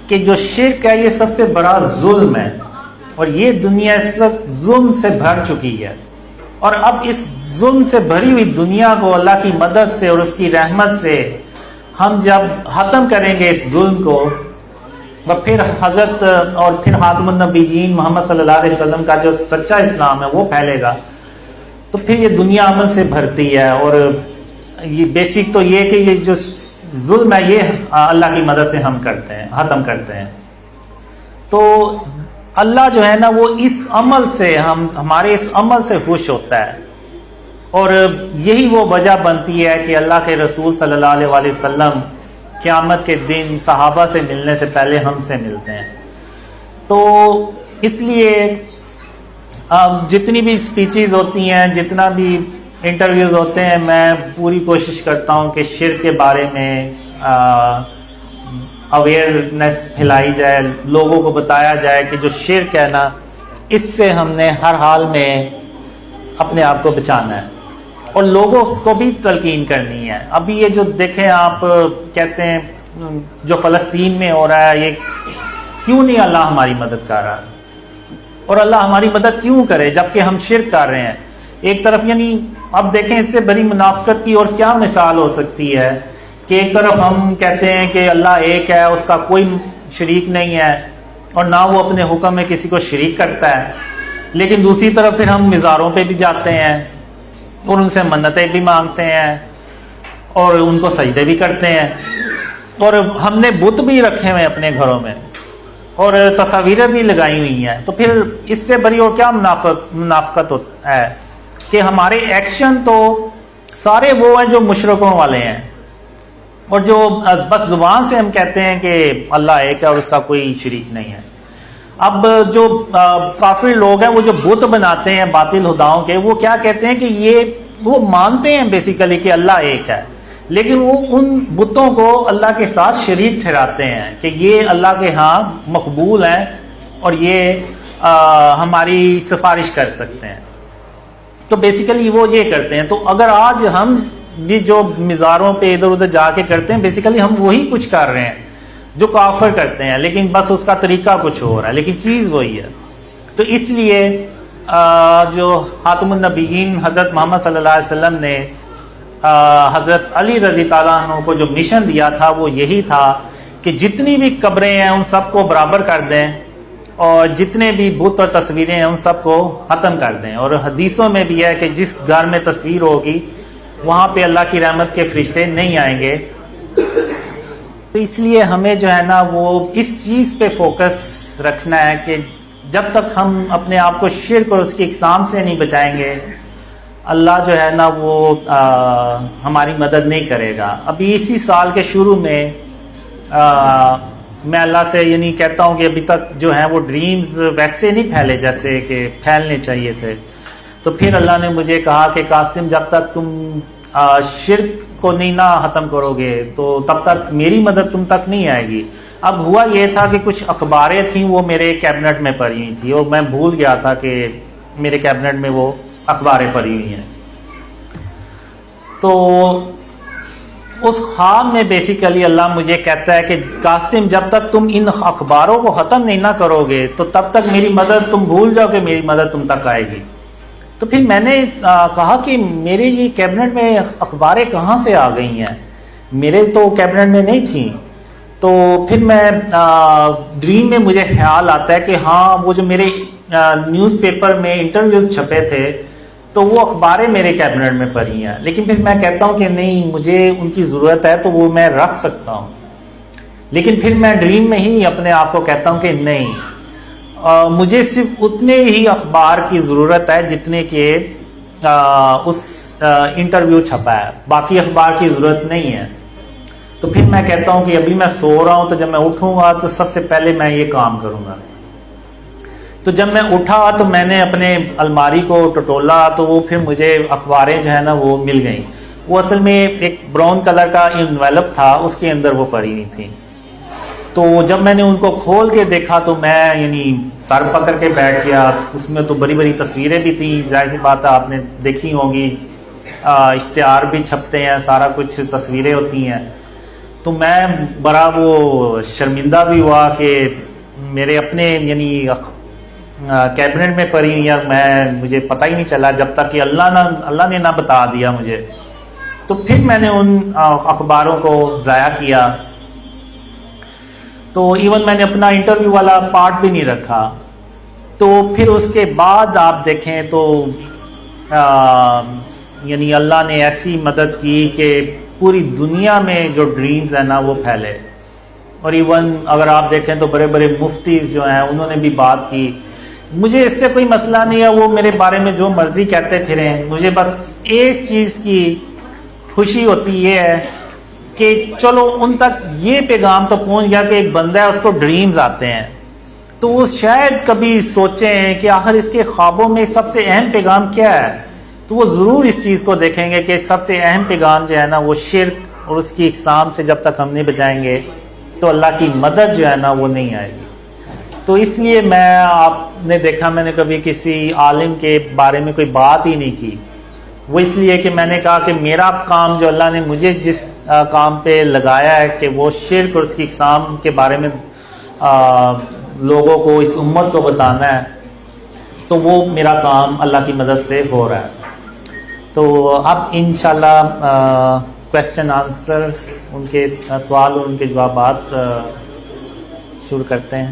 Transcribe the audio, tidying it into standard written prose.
کہ جو شرک ہے یہ سب سے بڑا ظلم ہے، اور یہ دنیا اس وقت ظلم سے بھر چکی ہے، اور اب اس ظلم سے بھری ہوئی دنیا کو اللہ کی مدد سے اور اس کی رحمت سے ہم جب ختم کریں گے اس ظلم کو، اور پھر حضرت اور پھر خاتم النبیین محمد صلی اللہ علیہ وسلم کا جو سچا اسلام ہے وہ پھیلے گا، تو پھر یہ دنیا امن سے بھرتی ہے۔ اور یہ بیسک تو یہ کہ یہ جو ظلم ہے یہ اللہ کی مدد سے ہم کرتے ہیں، ختم کرتے ہیں۔ تو اللہ جو ہے نا وہ اس عمل سے ہمارے اس عمل سے خوش ہوتا ہے، اور یہی وہ وجہ بنتی ہے کہ اللہ کے رسول صلی اللہ علیہ وآلہ وسلم قیامت کے دن صحابہ سے ملنے سے پہلے ہم سے ملتے ہیں۔ تو اس لیے جتنی بھی اسپیچز ہوتی ہیں، جتنا بھی انٹرویوز ہوتے ہیں، میں پوری کوشش کرتا ہوں کہ شرک کے بارے میں اویئرنیس پھیلائی جائے، لوگوں کو بتایا جائے کہ جو شرک ہے نا اس سے ہم نے ہر حال میں اپنے آپ کو بچانا ہے، اور لوگوں کو بھی تلقین کرنی ہے۔ ابھی یہ جو دیکھیں آپ کہتے ہیں جو فلسطین میں ہو رہا ہے، یہ کیوں نہیں اللہ ہماری مدد کر رہا، اور اللہ ہماری مدد کیوں کرے جبکہ ہم شرک کر رہے ہیں؟ ایک طرف یعنی اب دیکھیں اس سے بڑی منافقت کی اور کیا مثال ہو سکتی ہے کہ ایک طرف ہم کہتے ہیں کہ اللہ ایک ہے، اس کا کوئی شریک نہیں ہے، اور نہ وہ اپنے حکم میں کسی کو شریک کرتا ہے، لیکن دوسری طرف پھر ہم مزاروں پہ بھی جاتے ہیں اور ان سے منتیں بھی مانگتے ہیں اور ان کو سجدے بھی کرتے ہیں، اور ہم نے بت بھی رکھے ہوئے اپنے گھروں میں اور تصاویریں بھی لگائی ہوئی ہیں۔ تو پھر اس سے بڑی اور کیا منافقت ہے کہ ہمارے ایکشن تو سارے وہ ہیں جو مشرکوں والے ہیں، اور جو بس زبان سے ہم کہتے ہیں کہ اللہ ایک ہے اور اس کا کوئی شریک نہیں ہے۔ اب جو کافر لوگ ہیں وہ جو بت بناتے ہیں باطل خداؤں کے، وہ کیا کہتے ہیں کہ وہ مانتے ہیں بیسیکلی کہ اللہ ایک ہے، لیکن وہ ان بتوں کو اللہ کے ساتھ شریک ٹھہراتے ہیں کہ یہ اللہ کے ہاں مقبول ہیں اور یہ ہماری سفارش کر سکتے ہیں۔ تو بیسیکلی وہ یہ کرتے ہیں۔ تو اگر آج ہم بھی جو مزاروں پہ ادھر ادھر جا کے کرتے ہیں، بیسیکلی ہم وہی کچھ کر رہے ہیں جو کافر کرتے ہیں، لیکن بس اس کا طریقہ کچھ ہو رہا ہے، لیکن چیز وہی ہے۔ تو اس لیے جو خاتم النبیین حضرت محمد صلی اللہ علیہ وسلم نے حضرت علی رضی تعالیٰ عنہ کو جو مشن دیا تھا وہ یہی تھا کہ جتنی بھی قبریں ہیں ان سب کو برابر کر دیں، اور جتنے بھی بت اور تصویریں ہیں ان سب کو ختم کر دیں۔ اور حدیثوں میں بھی ہے کہ جس گھر میں تصویر ہوگی وہاں پہ اللہ کی رحمت کے فرشتے نہیں آئیں گے۔ تو اس لیے ہمیں جو ہے نا وہ اس چیز پہ فوکس رکھنا ہے کہ جب تک ہم اپنے آپ کو شرک اور اس کی اقسام سے نہیں بچائیں گے، اللہ جو ہے نا وہ ہماری مدد نہیں کرے گا۔ ابھی اسی سال کے شروع میں میں اللہ سے یعنی کہتا ہوں کہ ابھی تک جو ہیں وہ ڈریمز ویسے نہیں پھیلے جیسے کہ پھیلنے چاہیے تھے۔ تو پھر اللہ نے مجھے کہا کہ قاسم جب تک تم شرک کو نہیں نہ ختم کرو گے تو تب تک میری مدد تم تک نہیں آئے گی۔ اب ہوا یہ تھا کہ کچھ اخباریں تھیں وہ میرے کیبنٹ میں پڑی ہوئی تھی، اور میں بھول گیا تھا کہ میرے کیبنٹ میں وہ اخباریں پڑی ہوئی ہیں۔ تو اس خواب میں بیسیکلی اللہ مجھے کہتا ہے کہ قاسم جب تک تم ان اخباروں کو ختم نہیں نہ کرو گے تو تب تک میری مدد تم بھول جاؤ کہ میری مدد تم تک آئے گی۔ تو پھر میں نے کہا کہ میرے یہ کیبنٹ میں اخباریں کہاں سے آ گئی ہیں، میرے تو کیبنٹ میں نہیں تھیں۔ تو پھر میں ڈریم میں مجھے خیال آتا ہے کہ ہاں وہ جو میرے نیوز پیپر میں انٹرویوز چھپے تھے تو وہ اخباریں میرے کیبنٹ میں پڑی ہیں، لیکن پھر میں کہتا ہوں کہ نہیں مجھے ان کی ضرورت ہے تو وہ میں رکھ سکتا ہوں، لیکن پھر میں ڈریم میں ہی اپنے آپ کو کہتا ہوں کہ نہیں مجھے صرف اتنے ہی اخبار کی ضرورت ہے جتنے کہ اس انٹرویو چھپا ہے، باقی اخبار کی ضرورت نہیں ہے۔ تو پھر میں کہتا ہوں کہ ابھی میں سو رہا ہوں تو جب میں اٹھوں گا تو سب سے پہلے میں یہ کام کروں گا۔ تو جب میں اٹھا تو میں نے اپنے الماری کو ٹٹولا تو وہ پھر مجھے اخباریں جو ہے نا وہ مل گئیں۔ وہ اصل میں ایک براؤن کلر کا انویلپ تھا، اس کے اندر وہ پڑی ہوئی تھی۔ تو جب میں نے ان کو کھول کے دیکھا تو میں یعنی سر پکڑ کے بیٹھ گیا۔ اس میں تو بڑی بڑی تصویریں بھی تھیں، ظاہر سی بات ہے آپ نے دیکھی ہوں گی، اشتہار بھی چھپتے ہیں، سارا کچھ تصویریں ہوتی ہیں۔ تو میں بڑا وہ شرمندہ بھی ہوا کہ میرے اپنے یعنی کیبنٹ میں پڑھی یا مجھے پتہ ہی نہیں چلا جب تک کہ اللہ نے نہ بتا دیا مجھے. تو پھر میں نے ان اخباروں کو ضائع کیا. تو ایون میں نے اپنا انٹرویو والا پارٹ بھی نہیں رکھا. تو پھر اس کے بعد آپ دیکھیں تو یعنی اللہ نے ایسی مدد کی کہ پوری دنیا میں جو ڈریمز ہیں نا وہ پھیلے. اور ایون اگر آپ دیکھیں تو بڑے بڑے مفتیز جو ہیں انہوں نے بھی بات کی. مجھے اس سے کوئی مسئلہ نہیں ہے، وہ میرے بارے میں جو مرضی کہتے پھریں. مجھے بس ایک چیز کی خوشی ہوتی یہ ہے کہ چلو ان تک یہ پیغام تو پہنچ گیا کہ ایک بندہ ہے اس کو ڈریمز آتے ہیں. تو وہ شاید کبھی سوچیں کہ آخر اس کے خوابوں میں سب سے اہم پیغام کیا ہے. تو وہ ضرور اس چیز کو دیکھیں گے کہ سب سے اہم پیغام جو ہے نا وہ شرک اور اس کی اقسام سے جب تک ہم نہیں بچائیں گے تو اللہ کی مدد جو ہے نا وہ نہیں آئے گی. تو اس لیے آپ نے دیکھا میں نے کبھی کسی عالم کے بارے میں کوئی بات ہی نہیں کی. وہ اس لیے کہ میں نے کہا کہ میرا کام جو اللہ نے مجھے جس کام پہ لگایا ہے کہ وہ شرک اور اس کی اقسام کے بارے میں لوگوں کو، اس امت کو بتانا ہے، تو وہ میرا کام اللہ کی مدد سے ہو رہا ہے. تو اب انشاءاللہ کویسچن آنسر، ان کے سوال اور ان کے جوابات شروع کرتے ہیں.